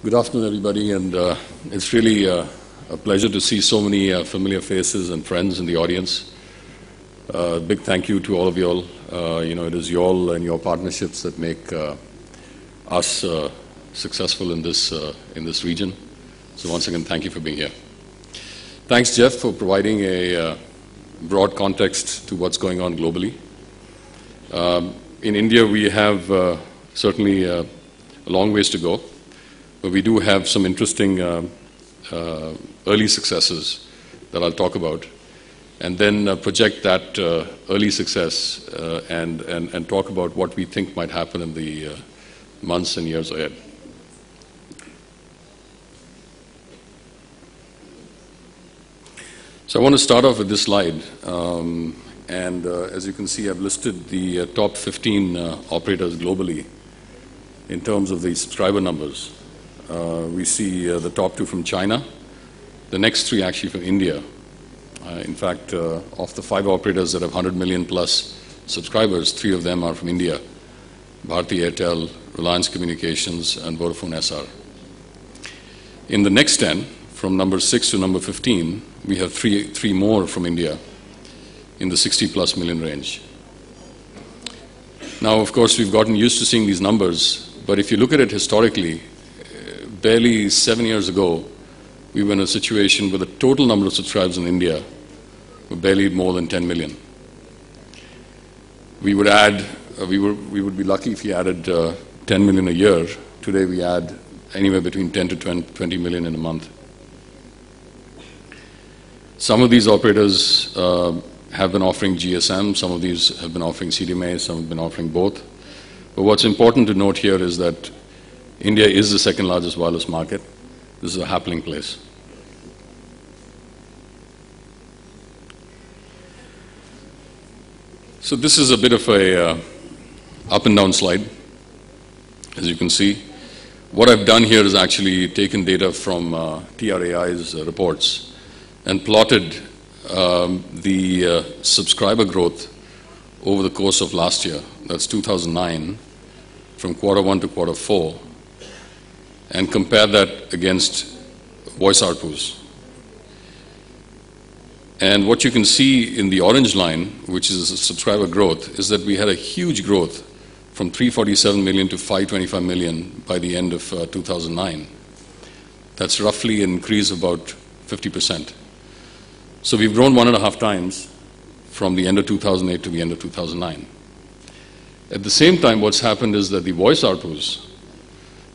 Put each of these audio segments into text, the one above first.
Good afternoon, everybody, and it's really a pleasure to see so many familiar faces and friends in the audience. Big thank you to all of you all. It is you all and your partnerships that make us successful in this region. So once again, thank you for being here. Thanks, Jeff, for providing a broad context to what's going on globally. In India, we have certainly a long ways to go. But we do have some interesting early successes that I'll talk about, and then project that early success and talk about what we think might happen in the months and years ahead. So I want to start off with this slide, and as you can see, I've listed the top 15 operators globally in terms of the subscriber numbers. We see the top two from China, the next three actually from India. In fact, of the 5 operators that have 100 million plus subscribers, 3 of them are from India: Bharti Airtel, Reliance Communications, and Vodafone SR. In the next 10, from number 6 to number 15, we have three more from India in the 60 plus million range. Now, of course, we've gotten used to seeing these numbers, but if you look at it historically, barely 7 years ago, we were in a situation where the total number of subscribers in India were barely more than 10 million. We would add, we would be lucky if we added 10 million a year. Today we add anywhere between 10 to 20 million in a month. Some of these operators have been offering GSM, some of these have been offering CDMA, some have been offering both. But what's important to note here is that India is the second largest wireless market. This is a happening place. So this is a bit of a up and down slide, as you can see. What I've done here is actually taken data from TRAI's reports and plotted the subscriber growth over the course of last year. That's 2009, from quarter 1 to quarter 4. And compare that against voice ARPUs. And what you can see in the orange line, which is subscriber growth, is that we had a huge growth from 347 million to 525 million by the end of 2009. That's roughly an increase of about 50%. So we've grown 1.5 times from the end of 2008 to the end of 2009. At the same time, what's happened is that the voice ARPUs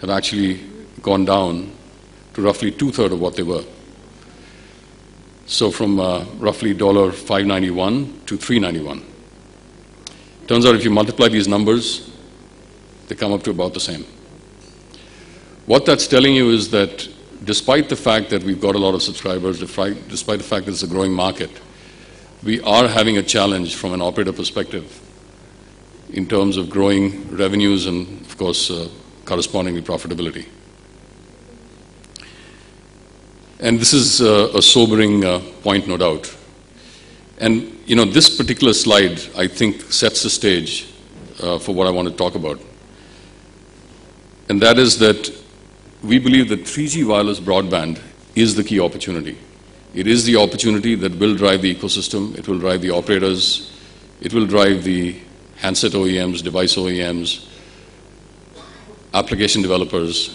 have actually gone down to roughly 2/3 of what they were. So from roughly $591 to $391. Turns out if you multiply these numbers, they come up to about the same. What that's telling you is that despite the fact that we've got a lot of subscribers, despite the fact that it's a growing market, we are having a challenge from an operator perspective in terms of growing revenues and, of course, correspondingly profitability. And this is a sobering point, no doubt. And, this particular slide, I think, sets the stage for what I want to talk about. And that is that we believe that 3G wireless broadband is the key opportunity. It is the opportunity that will drive the ecosystem. It will drive the operators. It will drive the handset OEMs, device OEMs, application developers.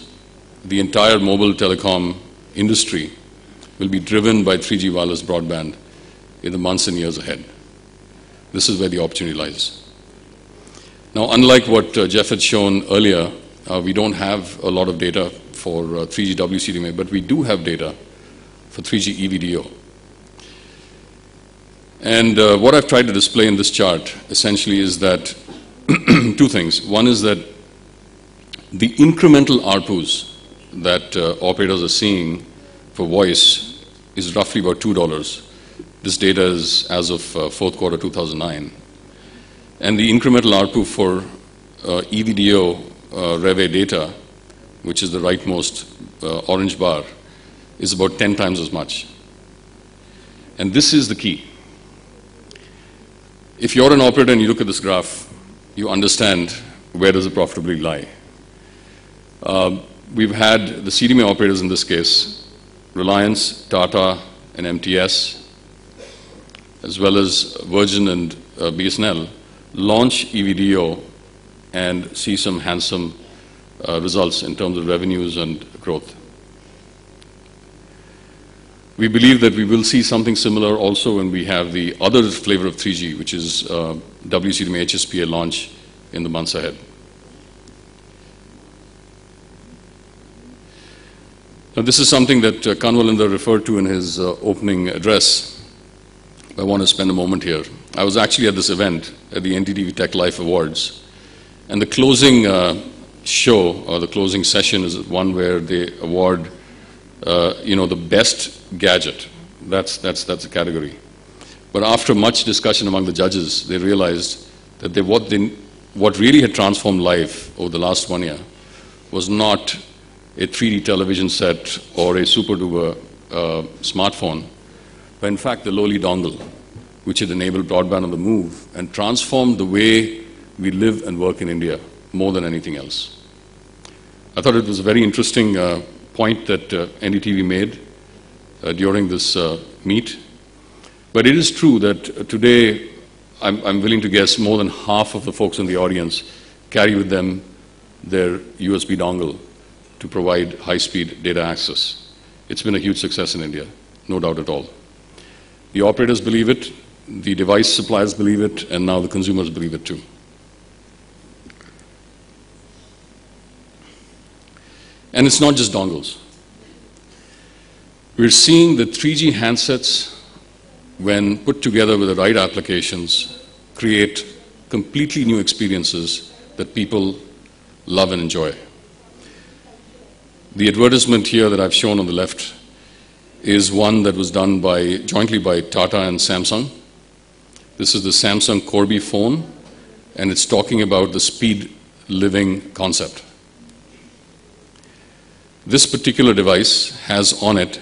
The entire mobile telecom industry will be driven by 3G wireless broadband in the months and years ahead. This is where the opportunity lies. Now, unlike what Jeff had shown earlier, we don't have a lot of data for 3G WCDMA, but we do have data for 3G EVDO. And what I've tried to display in this chart essentially is that two things. One is that the incremental ARPUs that operators are seeing for voice is roughly about $2. This data is as of fourth quarter 2009. And the incremental ARPU for EVDO Rev-A data, which is the rightmost orange bar, is about 10 times as much. And this is the key. If you're an operator and you look at this graph, you understand where does the profitability lie. we've had the CDMA operators in this case, Reliance, Tata, and MTS, as well as Virgin and BSNL, launch EVDO and see some handsome results in terms of revenues and growth. We believe that we will see something similar also when we have the other flavor of 3G, which is WCDMA HSPA launch in the months ahead. Now, this is something that Kanwalinda referred to in his opening address. I want to spend a moment here. I was actually at this event at the NTTV Tech Life Awards, and the closing show or the closing session is one where they award, the best gadget. That's the category. But after much discussion among the judges, they realized that what really had transformed life over the last 1 year was not a 3D television set or a super-duper smartphone, but in fact the lowly dongle, which had enabled broadband on the move and transformed the way we live and work in India more than anything else. I thought it was a very interesting point that NDTV made during this meet. But it is true that today, I'm willing to guess more than half of the folks in the audience carry with them their USB dongle to provide high-speed data access. It's been a huge success in India, no doubt at all. The operators believe it, the device suppliers believe it, and now the consumers believe it too. And it's not just dongles. We're seeing that 3G handsets, when put together with the right applications, create completely new experiences that people love and enjoy. The advertisement here that I've shown on the left is one that was done jointly by Tata and Samsung. This is the Samsung Corby phone, and it's talking about the speed living concept. This particular device has on it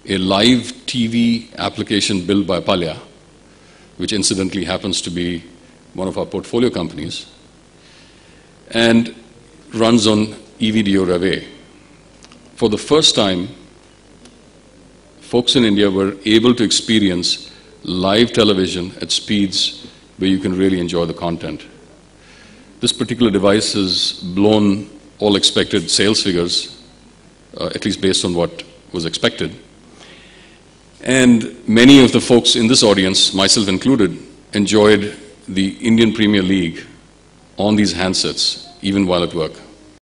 a live TV application built by Palya, which incidentally happens to be one of our portfolio companies, and runs on EVDO Reve. For the first time, folks in India were able to experience live television at speeds where you can really enjoy the content. This particular device has blown all expected sales figures, at least based on what was expected. And many of the folks in this audience, myself included, enjoyed the Indian Premier League on these handsets, even while at work.